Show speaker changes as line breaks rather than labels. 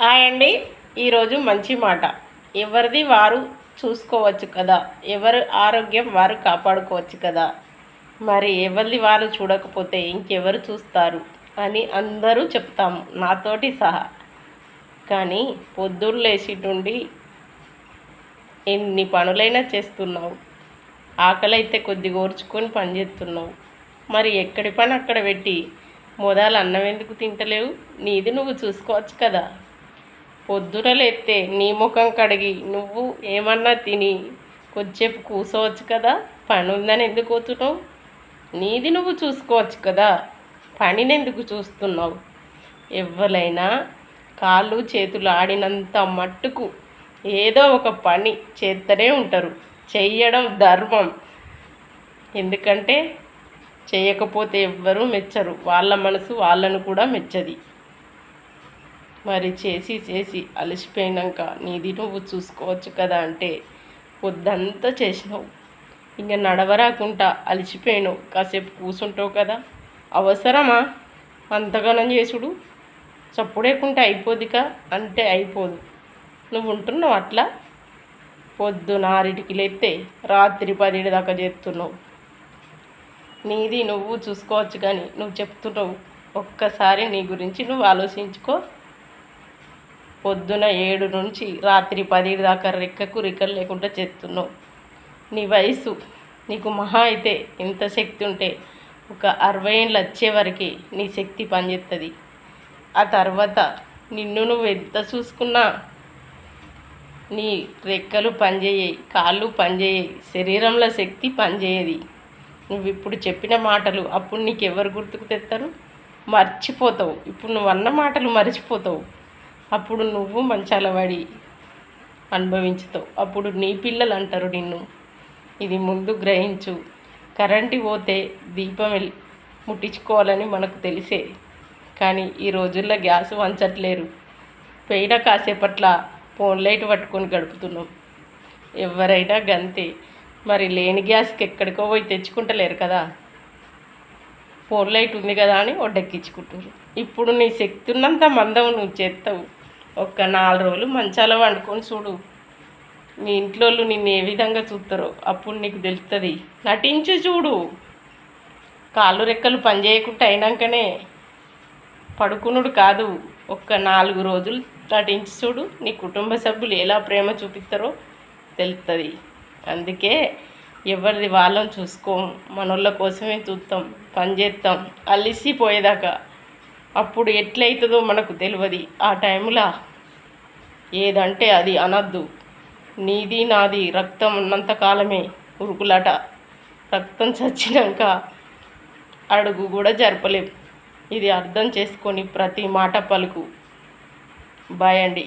Hi అండి. ఈరోజు మంచి మాట. ఎవరిది వారు చూసుకోవచ్చు కదా, ఎవరు ఆరోగ్యం వారు కాపాడుకోవచ్చు కదా. మరి ఎవరిది వారు చూడకపోతే ఇంకెవరు చూస్తారు అని అందరూ చెప్తాము, నాతోటి సహా. కానీ పొద్దున్న లేచి నుండి ఎన్ని పనులైనా చేస్తున్నావు, ఆకలి అయితే కొద్దిగా ఓర్చుకొని పని చేస్తున్నావు. మరి ఎక్కడి పని అక్కడ పెట్టి మొదలు అన్నం ఎందుకు తింటలేవు? నీది నువ్వు చూసుకోవచ్చు కదా. పొద్దున లేస్తే నీ ముఖం కడిగి నువ్వు ఏమన్నా తిని కొద్దిసేపు కూర్చోవచ్చు కదా. పని ఉందని ఎందుకు పోతున్నావు? నీది నువ్వు చూసుకోవచ్చు కదా. పనిని ఎందుకు చూస్తున్నావు? ఎవరైనా కాళ్ళు చేతులు ఆడినంత మట్టుకు ఏదో ఒక పని చేస్తూనే ఉంటారు. చెయ్యడం ధర్మం. ఎందుకంటే చేయకపోతే ఎవ్వరూ మెచ్చరు, వాళ్ళ మనసు వాళ్ళను కూడా మెచ్చది. మరి చేసి చేసి అలసిపోయినాక నీది నువ్వు చూసుకోవచ్చు కదా అంటే పొద్దంతా చేసినావు, ఇంకా నడవరాకుండా అలసిపోయినావు, కాసేపు కూర్చుంటావు కదా. అవసరమా అంతగానం చేసుడు? చప్పుడేకుంటే అయిపోదిక అంటే అయిపోదు. నువ్వు ఉంటున్నావు అట్లా. పొద్దున 6కి లేస్తే రాత్రి 10 దాకా చేస్తున్నావు. నీది నువ్వు చూసుకోవచ్చు కానీ నువ్వు చెప్తున్నావు. ఒక్కసారి నీ గురించి నువ్వు ఆలోచించుకో. పొద్దున 7 నుంచి రాత్రి 10 దాకా రెక్కకు రెక్కలు లేకుండా చేస్తున్నావు. నీ వయసు నీకు మహా అయితే ఎంత శక్తి ఉంటే ఒక 60 ఏళ్ళు వచ్చే వరకు నీ శక్తి పనిచేస్తుంది. ఆ తర్వాత నిన్ను నువ్వు ఎంత చూసుకున్నా నీ రెక్కలు పనిచేయయి, కాళ్ళు పనిచేయయి, శరీరంలో శక్తి పనిచేయది. నువ్వు ఇప్పుడు చెప్పిన మాటలు అప్పుడు నీకు ఎవరు గుర్తుకు తెస్తారు? మర్చిపోతావు. ఇప్పుడు నువ్వు అన్న మాటలు మర్చిపోతావు. అప్పుడు నువ్వు మంచాల పడి అనుభవించుతావు. అప్పుడు నీ పిల్లలు అంటారు నిన్ను. ఇది ముందు గ్రహించు. కరెంటు పోతే దీపం ముట్టించుకోవాలని మనకు తెలిసే, కానీ ఈ రోజుల్లో గ్యాస్ వంచట్లేరు. పోయిన కాసేపట్ల ఫోన్ లైట్ పట్టుకొని గడుపుతున్నాం. ఎవరైనా గంతే. మరి లేని గ్యాస్కి ఎక్కడికో పోయి తెచ్చుకుంటలేరు కదా. ఫోన్ లైట్ ఉంది కదా అని ఒడ్డెక్కించుకుంటారు. ఇప్పుడు నీ శక్తి ఉన్నంత మందం నువ్వు చేస్తావు. ఒక్క 4 రోజులు మంచాల వండుకొని చూడు. మీ ఇంట్లో నిన్ను ఏ విధంగా చూస్తారో అప్పుడు నీకు తెలుస్తుంది. నటించి చూడు. కాళ్ళు రెక్కలు పనిచేయకుండా అయినాకనే పడుకునుడు కాదు. ఒక్క 4 రోజులు నటించి చూడు. నీ కుటుంబ సభ్యులు ఎలా ప్రేమ చూపిస్తారో తెలుస్తుంది. అందుకే ఎవరిది వాళ్ళని చూసుకోం, మనోళ్ళ కోసమే చూస్తాం, పని చేస్తాం అలిసిపోయేదాకా. అప్పుడు ఎట్లయితుందో మనకు తెలియదు. ఆ టైంలో ఏదంటే అది అనద్దు. నీది నాది రక్తం ఉన్నంతకాలమే ఉరుకులాట. రక్తం చచ్చినాక అడుగు కూడా జరపలేం. ఇది అర్థం చేసుకొని ప్రతి మాట పలుకు. బాయ్ అండి.